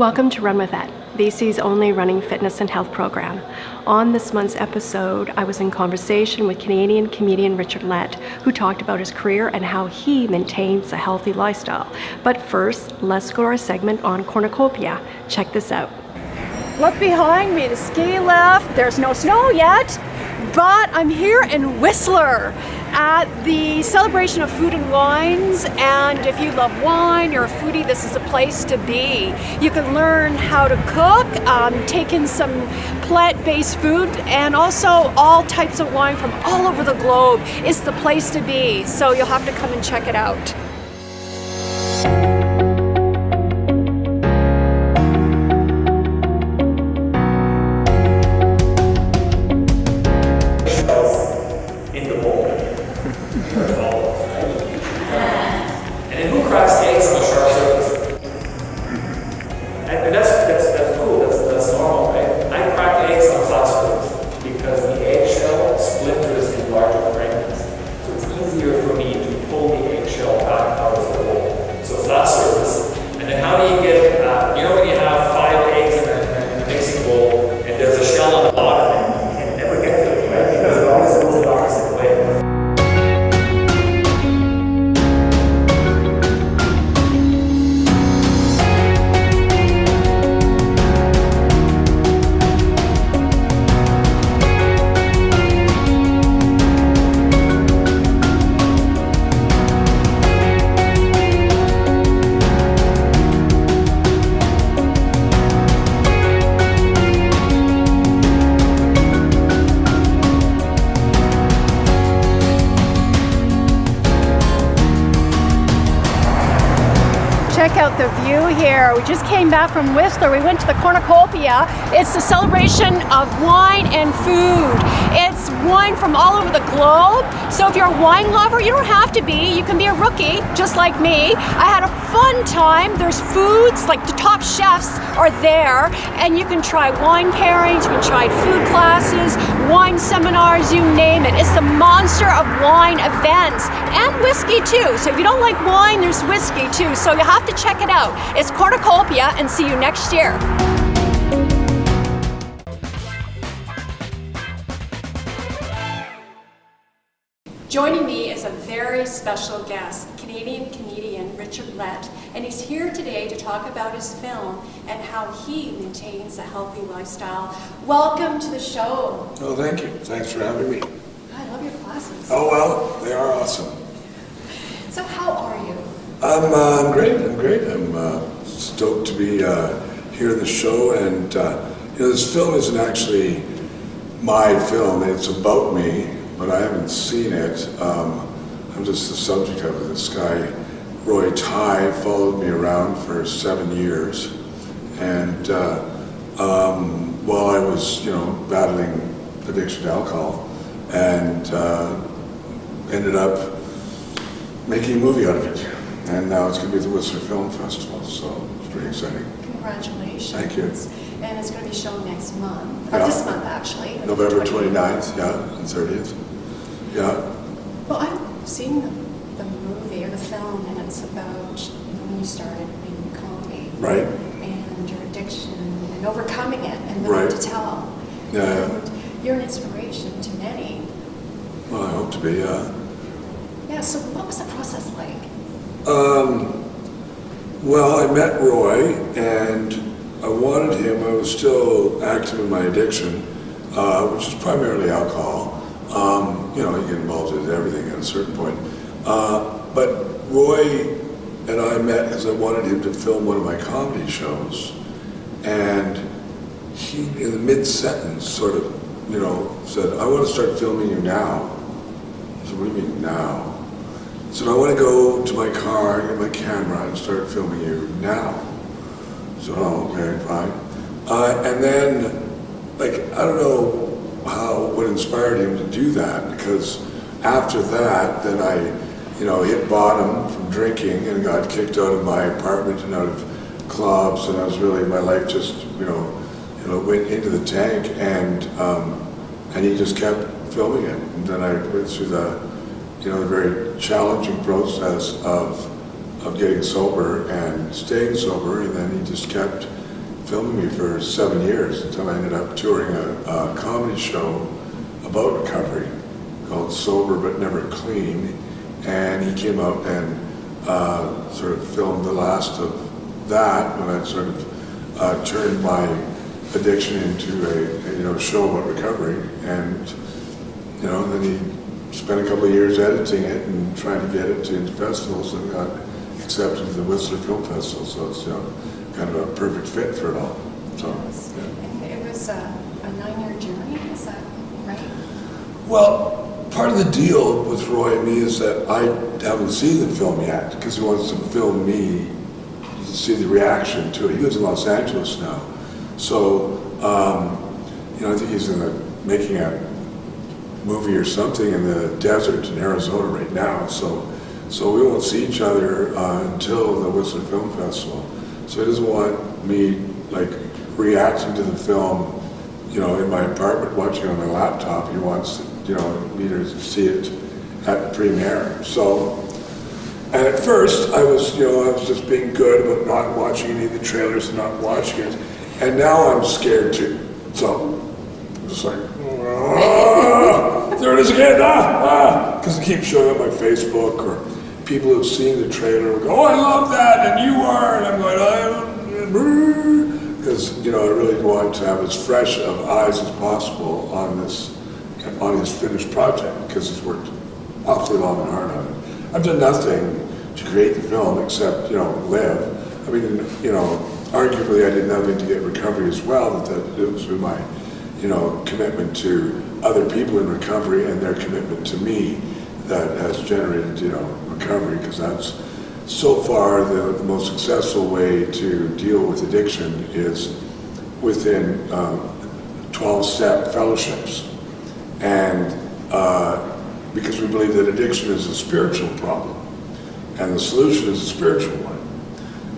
Welcome to Run With It, BC's only running fitness and health program. On this month's episode, I was in conversation with Canadian comedian Glen Lett, who talked about his career and how he maintains a healthy lifestyle. But first, let's go to our segment on Cornucopia. Check this out. Look behind me, the ski lift. There's no snow yet, but I'm here in Whistler at the celebration of food and wines, and if you love wine, you're a foodie, this is a place to be. You can learn how to cook, take in some plant-based food, and also all types of wine from all over the globe. It's the place to be, so you'll have to come and check it out. Check out the view here. We just came back from Whistler. We went to the Cornucopia. It's the celebration of wine and food. It's wine from all over the globe. So if you're a wine lover, you don't have to be. You can be a rookie, just like me. I had a fun time. There's foods, like the top chefs are there, and you can try wine pairings, you can try food classes, wine seminars, you name it. It's the monster of wine events, and whiskey too. So if you don't like wine, there's whiskey too. So you have to check it out. It's Cornucopia, and see you next year. Joining me is a very special guest, Canadian comedian Glen Lett, and he's here today to talk about his film and how he maintains a healthy lifestyle. Welcome to the show. Oh, thank you. Thanks for having me. I love your classes. Oh, well, they are awesome. So how are you? I'm great. I'm stoked to be here in the show, and this film isn't actually my film. It's about me, but I haven't seen it. I'm just the subject of it. This guy, Roy Ty, followed me around for 7 years, and while I was, battling addiction to alcohol, and ended up making a movie out of it. And now it's going to be at the Whistler Film Festival, so it's pretty exciting. Congratulations. Thank you. And it's going to be shown next month, Yeah. or this month actually. November 29th, and 30th. Yeah. Well, I've seen the movie or the film, and it's about when you started in comedy. Right. And your addiction and overcoming it and Right. living to tell. Yeah. And you're an inspiration to many. Well, I hope to be, Yeah, so what was the process like? Well, I met Roy, and I wanted him. I was still active in my addiction, which is primarily alcohol. You get involved in everything at a certain point. But Roy and I met because I wanted him to film one of my comedy shows, and he, in the mid-sentence, sort of, said, "I want to start filming you now." I said, "What do you mean now?" He said, "I want to go to my car, get my camera, and start filming you now." So, "Oh, okay, fine." And then, I don't know what inspired him to do that, because after that, then I, hit bottom from drinking and got kicked out of my apartment and out of clubs, and I was really, my life just, went into the tank, and he just kept filming it. And then I went through the very challenging process of getting sober and staying sober, and then he just kept filming me for 7 years until I ended up touring a comedy show about recovery called Sober But Never Clean, and he came out and sort of filmed the last of that when I sort of turned my addiction into a show about recovery, and then he spent a couple of years editing it and trying to get it into festivals, and got accepted to the Whistler Film Festival. So it's kind of a perfect fit for it all. So yeah. And it was a 9-year journey. Is that right? Well, part of the deal with Roy and me is that I haven't seen the film yet because he wants to film me to see the reaction to it. He lives in Los Angeles now, so I think he's making a movie or something in the desert in Arizona right now. So we won't see each other until the Whistler Film Festival. So he doesn't want me reacting to the film, in my apartment, watching it on my laptop. He wants me to see it at the premiere. So, and at first I was just being good about not watching any of the trailers and not watching it. And now I'm scared too. So I'm just like, there it is again, because it keeps showing up on my Facebook, or people who've seen the trailer will go, oh, I love that, and you are, and I'm going, because I really want to have as fresh of eyes as possible on his finished project, because he's worked awfully long and hard on it. I've done nothing to create the film except live. I mean, arguably I did nothing to get recovery as well. That it was my commitment to other people in recovery and their commitment to me that has generated recovery, because that's so far the most successful way to deal with addiction is within 12-step fellowships. And because we believe that addiction is a spiritual problem, and the solution is a spiritual one,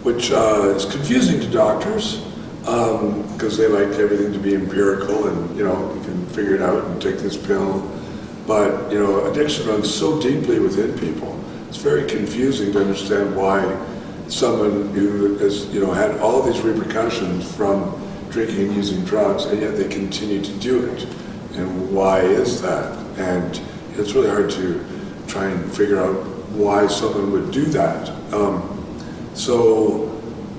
which is confusing to doctors because they like everything to be empirical and you can figure it out and take this pill. But addiction runs so deeply within people. It's very confusing to understand why someone who has had all these repercussions from drinking and using drugs, and yet they continue to do it. And why is that? And it's really hard to try and figure out why someone would do that. So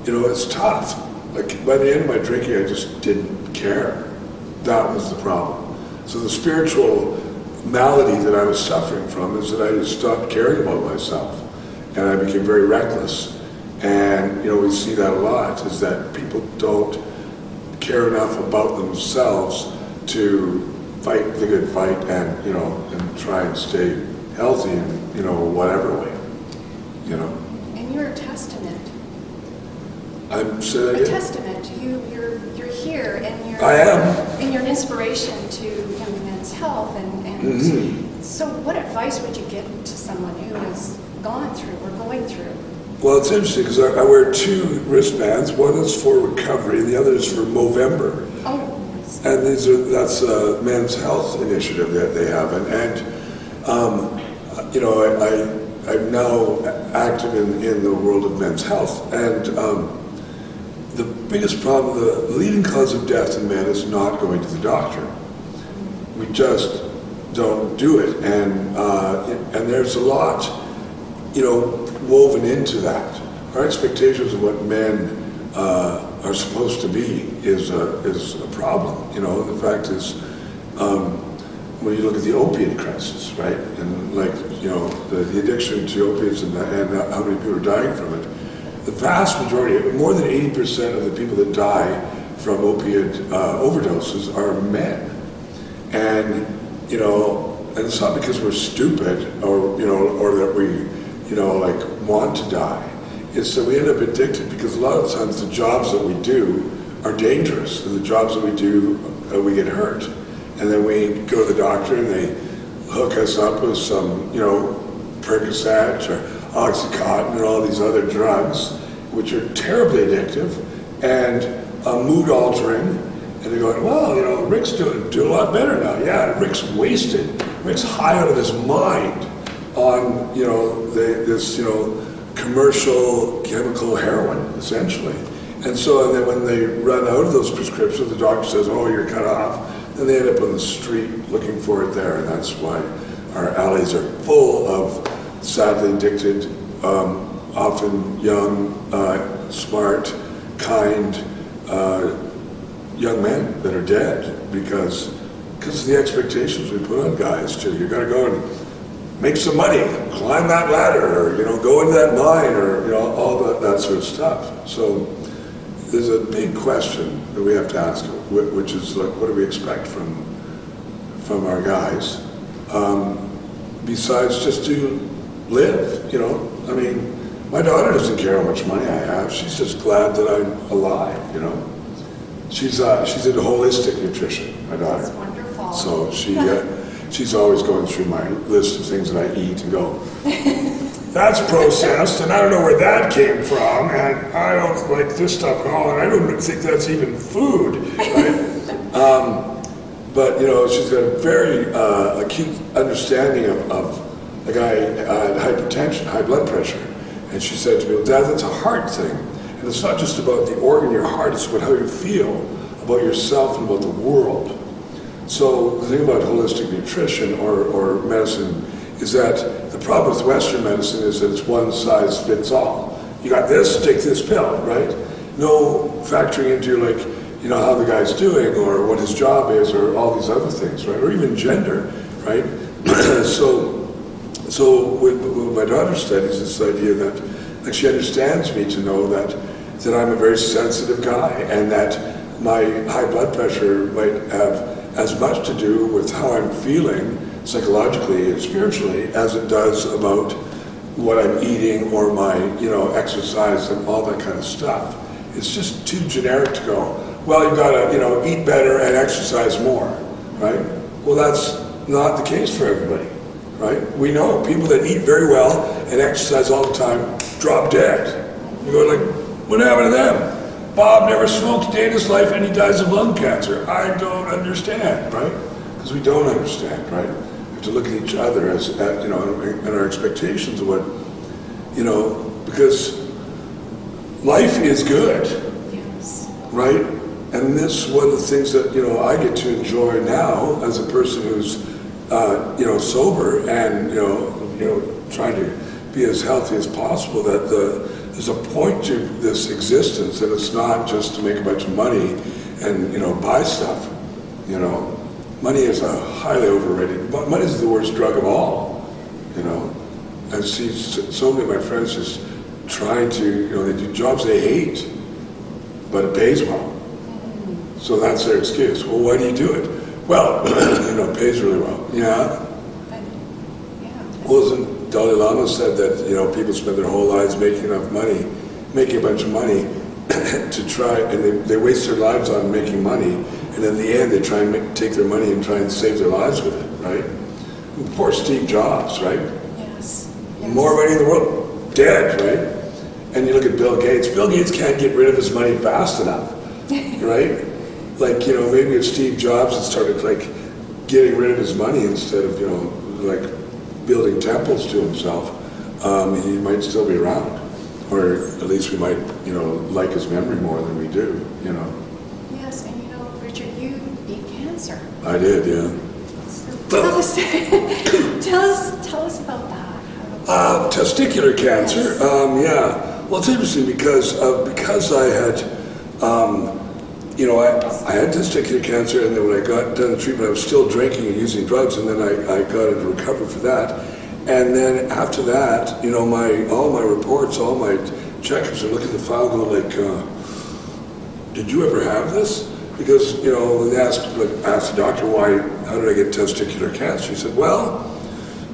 it's tough. Like by the end of my drinking, I just didn't care. That was the problem. So the spiritual malady that I was suffering from is that I just stopped caring about myself, and I became very reckless. And we see that a lot, is that people don't care enough about themselves to fight the good fight and and try and stay healthy in whatever way. And you're a testament. I'm saying a testament to you. You're here, and I am. And you're an inspiration to young men's health. And so, what advice would you give to someone who has gone through or going through? Well, it's interesting because I wear 2 wristbands. One is for recovery, and the other is for Movember. Oh. And that's a men's health initiative that they have, I'm now active in the world of men's health, and the biggest problem, the leading cause of death in men is not going to the doctor. We just don't do it, and there's a lot, woven into that. Our expectations of what men are supposed to be is a problem. The fact is, when you look at the opiate crisis, right, and the addiction to opiates and how many people are dying from it, the vast majority, more than 80% of the people that die from opiate overdoses are men. And and it's not because we're stupid or that we want to die. It's that we end up addicted because a lot of times the jobs that we do are dangerous, and the jobs that we do, we get hurt. And then we go to the doctor and they hook us up with some, Percocet or Oxycontin and all these other drugs, which are terribly addictive and mood altering. And they're going, well, Rick's doing a lot better now. Yeah, Rick's wasted. Rick's high out of his mind on, this commercial chemical heroin, essentially. And then when they run out of those prescriptions, the doctor says, oh, you're cut off. Then they end up on the street looking for it there. And that's why our alleys are full of sadly addicted, often young, smart, kind young men that are dead because of the expectations we put on guys too. You got to go and make some money, climb that ladder, or go into that mine, or all that sort of stuff. So there's a big question that we have to ask, which is like, what do we expect from our guys, besides just to live? I mean, my daughter doesn't care how much money I have. She's just glad that I'm alive. She's into holistic nutrition. My daughter. That's wonderful. So she's always going through my list of things that I eat and go, that's processed, and I don't know where that came from, and I don't like this stuff at all, and I don't think that's even food, right? But she's got a very acute understanding of a guy had hypertension, high blood pressure, and she said to me, well, Dad, that's a heart thing, and it's not just about the organ, your heart, it's about how you feel about yourself and about the world. So the thing about holistic nutrition or medicine is that the problem with Western medicine is that it's one size fits all. You got this, take this pill, right? No factoring into how the guy's doing or what his job is or all these other things, right? Or even gender, right? So with my daughter studies this idea that she understands me to know that I'm a very sensitive guy and that my high blood pressure might have as much to do with how I'm feeling psychologically and spiritually as it does about what I'm eating or my exercise and all that kind of stuff. It's just too generic to go, well, you've got to eat better and exercise more, right? Well, that's not the case for everybody, right? We know people that eat very well and exercise all the time drop dead. You go like, what happened to them? Bob never smoked a day in his life and he dies of lung cancer. I don't understand, right? Because we don't understand, right? We have to look at each other and our expectations of what, because life is good, Yes. right? And this is one of the things that, I get to enjoy now as a person who's, sober and, trying to be as healthy as possible, that there's a point to this existence, and it's not just to make a bunch of money and, buy stuff, Money is a highly overrated, money is the worst drug of all, I see so many of my friends just trying to, they do jobs they hate, but it pays well. So that's their excuse. Well, why do you do it? Well, it pays really well. Yeah. Well, isn't Dalai Lama said that, people spend their whole lives making enough money, making a bunch of money to try, and they waste their lives on making money, and in the end they try and take their money and try and save their lives with it, right? And poor Steve Jobs, right? Yes. More money in the world, dead, right? And you look at Bill Gates. Bill Gates can't get rid of his money fast enough, right? Like, maybe if Steve Jobs had started getting rid of his money instead of, building temples to himself, he might still be around. Or at least we might, like his memory more than we do, Yes, and Richard, you beat cancer. I did, yeah. So tell us about that. Testicular cancer, yeah. Well, it's interesting because I had, I had testicular cancer, and then when I got done the treatment, I was still drinking and using drugs, and then I got into recovery for that. And then after that, all my reports, all my checkups, I look at the file, go like, did you ever have this? Because when they asked the doctor how did I get testicular cancer? He said, well,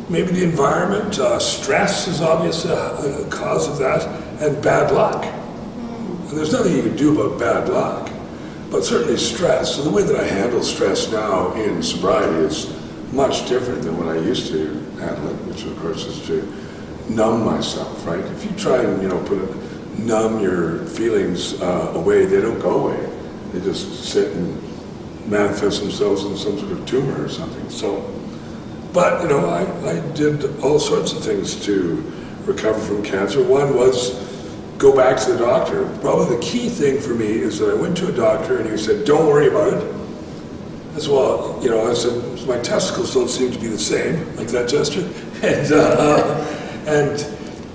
maybe the environment, stress is obviously a cause of that, and bad luck. And there's nothing you can do about bad luck, but certainly stress. So the way that I handle stress now in sobriety is much different than when I used to handle it, which of course is to numb myself, right? If you try and, numb your feelings away, they don't go away. They just sit and manifest themselves in some sort of tumor or something. So, but, I did all sorts of things to recover from cancer. One was, go back to the doctor. Probably the key thing for me is that I went to a doctor and he said, don't worry about it. I said, well, you know, I said, my testicles don't seem to be the same, like that gesture. And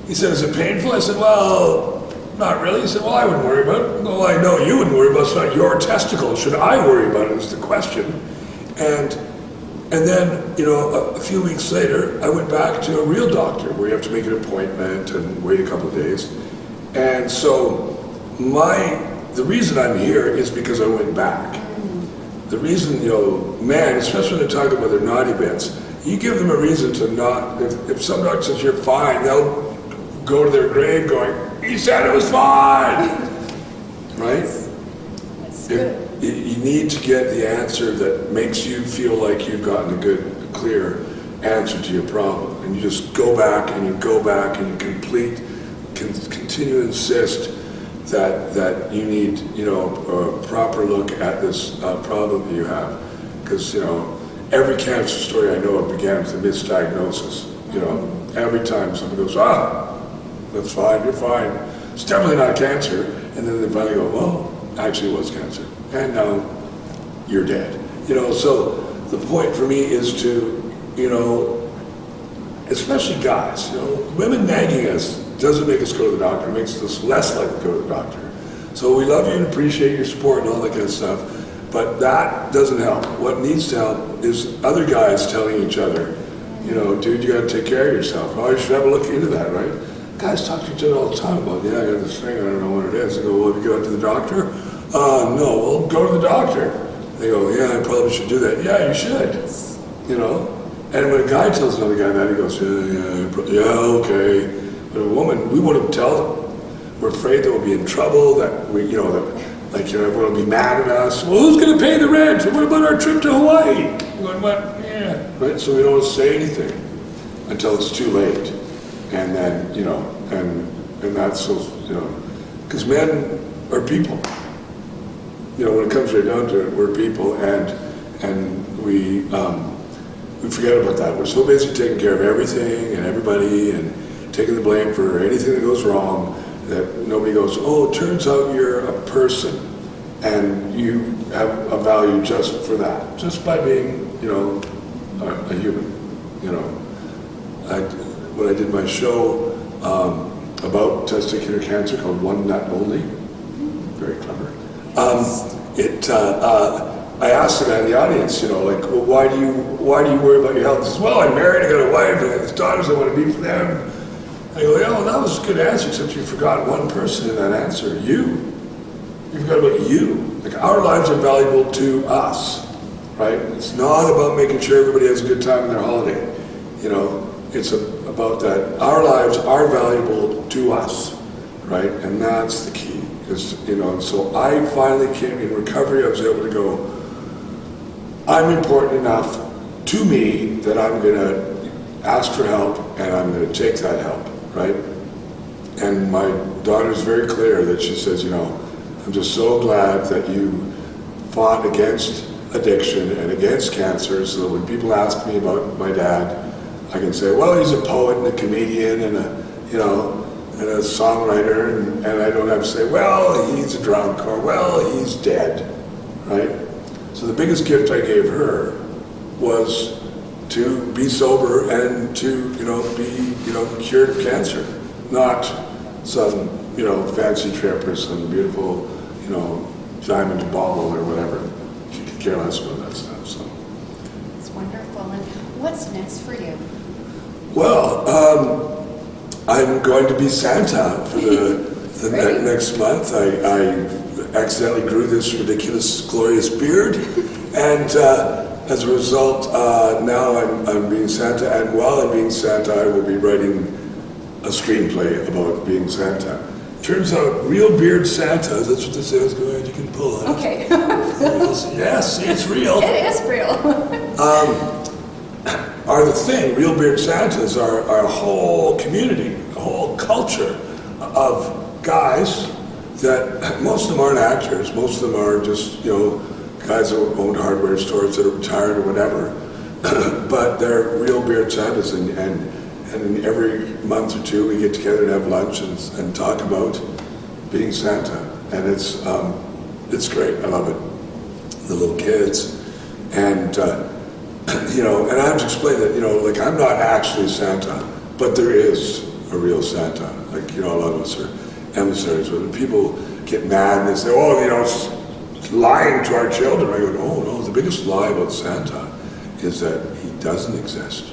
he said, is it painful? I said, well, not really. He said, well, I wouldn't worry about it. Well, I know you wouldn't worry about it. It's not your testicles. Should I worry about it is the question. And then, you know, a few weeks later, I went back to a real doctor where you have to make an appointment and wait a couple of days. And so the reason I'm here is because I went back. The reason, you know, men, especially when they talk about their naughty bits, you give them a reason to not, if some doctor says you're fine, they'll go to their grave going, he said it was fine, right? That's good. You need to get the answer that makes you feel like you've gotten a clear answer to your problem. And you just go back and you go back and you continue to insist that you need, you know, a proper look at this problem that you have. Because, you know, every cancer story I know began with a misdiagnosis. You know, every time someone goes, that's fine, you're fine. It's definitely not cancer. And then they finally go, well, actually it was cancer. And now you're dead. You know, so the point for me is to, you know, especially guys, you know, women nagging us doesn't make us go to the doctor, it makes us less likely to go to the doctor. So we love you and appreciate your support and all that kind of stuff, but that doesn't help. What needs to help is other guys telling each other, you know, dude, you gotta take care of yourself. Oh, you should have a look into that, right? Guys talk to each other all the time about, yeah, I got this thing, I don't know what it is. They go, well, have you gone to the doctor? No, well, go to the doctor. They go, yeah, I probably should do that. Yeah, you should, you know? And when a guy tells another guy that, he goes, yeah, okay. But a woman, we wouldn't tell them. We're afraid that we'll be in trouble, that we, you know, that, like, you know, everyone will be mad at us. Well, who's going to pay the rent? What about our trip to Hawaii? What? Yeah. Right? So we don't want to say anything until it's too late. And then, you know, and that's so, you know, because men are people. You know, when it comes right down to it, we're people, and we forget about that. We're so busy taking care of everything and everybody and taking the blame for anything that goes wrong that nobody goes, oh, it turns out you're a person and you have a value just for that, just by being, you know, a human, you know. When I did my show about testicular cancer called One Nut Only, very clever, I asked the guy in the audience, you know, like, well, why do you worry about your health? He says, well, I'm married, I got a wife, I got daughters, I want to be for them. I go, yeah, well, that was a good answer, except you forgot one person in that answer, you. You forgot about you. Like, our lives are valuable to us, right? It's not about making sure everybody has a good time in their holiday. You know, it's about that our lives are valuable to us, right? And that's the key. Is, you know, so I finally came in recovery, I was able to go, I'm important enough to me that I'm going to ask for help and I'm going to take that help, right? And my daughter's very clear that she says, you know, I'm just so glad that you fought against addiction and against cancer, so that when people ask me about my dad, I can say, well, he's a poet and a comedian and a, you know, and a songwriter, and I don't have to say, well, he's a drunk, or well, he's dead, right? So the biggest gift I gave her was to be sober and to, you know, be, you know, cured of cancer, not some, you know, fancy trip or some beautiful, you know, diamond bauble or whatever. She could care less about that stuff, so. It's wonderful. And what's next for you? Well, I'm going to be Santa for the next month. I accidentally grew this ridiculous, glorious beard, and as a result, now I'm being Santa, and while I'm being Santa, I will be writing a screenplay about being Santa. Turns out, real beard Santas, that's what this is, go ahead, you can pull it. Okay. Yes, it's real. It is real. Are the thing. Real beard Santas are a whole community, a whole culture of guys that most of them aren't actors. Most of them are just, you know, guys that own hardware stores that are retired or whatever. But they're real beard Santas, and every month or two we get together and have lunch and talk about being Santa, and it's great. I love it. The little kids, and you know, and I have to explain that, you know, like I'm not actually Santa, but there is a real Santa. Like, you know, a lot of us are emissaries. When people get mad and they say, oh, you know, it's lying to our children. I go, no, the biggest lie about Santa is that he doesn't exist.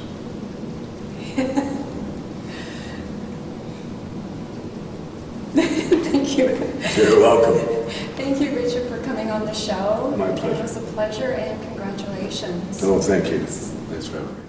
Thank you. You're welcome. Thank you, Richard, for coming on the show. My pleasure. It was a pleasure, and congratulations. Oh, thank you. Thanks for having me.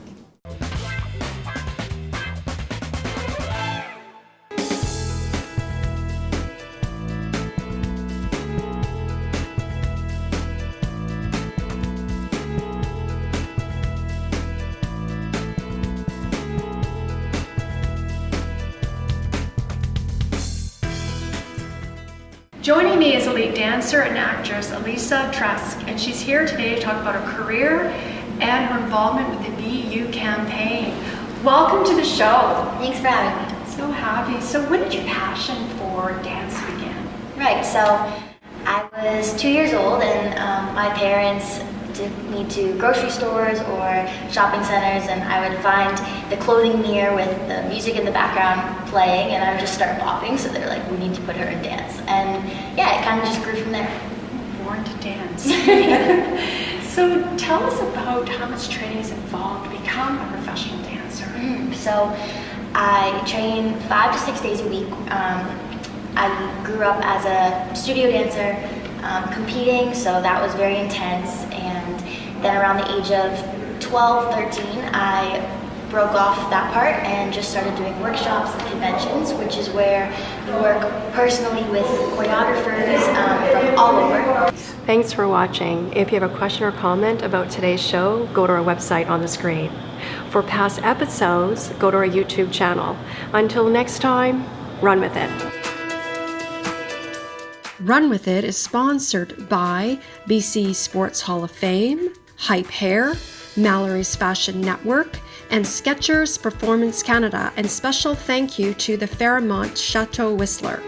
Joining me is elite dancer and actress Elisa Trask, and she's here today to talk about her career and her involvement with the Be You campaign. Welcome to the show. Thanks for having me. So happy. So when did your passion for dance begin? Right, so I was 2 years old, and my parents took me to grocery stores or shopping centers, and I would find the clothing mirror with the music in the background playing, and I would just start bopping. So they're like, we need to put her in dance. And yeah, it kind of just grew from there. Born to dance. So tell us about how much training is involved to become a professional dancer. So I train 5 to 6 days a week. I grew up as a studio dancer, competing, so that was very intense. And then around the age of 12, 13, I broke off that part and just started doing workshops and conventions, which is where you work personally with choreographers from all over. Thanks for watching. If you have a question or comment about today's show, go to our website on the screen. For past episodes, go to our YouTube channel. Until next time, run with it. Run With It is sponsored by BC Sports Hall of Fame, Hype Hair, Mallory's Fashion Network, and Skechers Performance Canada, and special thank you to the Fairmont Chateau Whistler.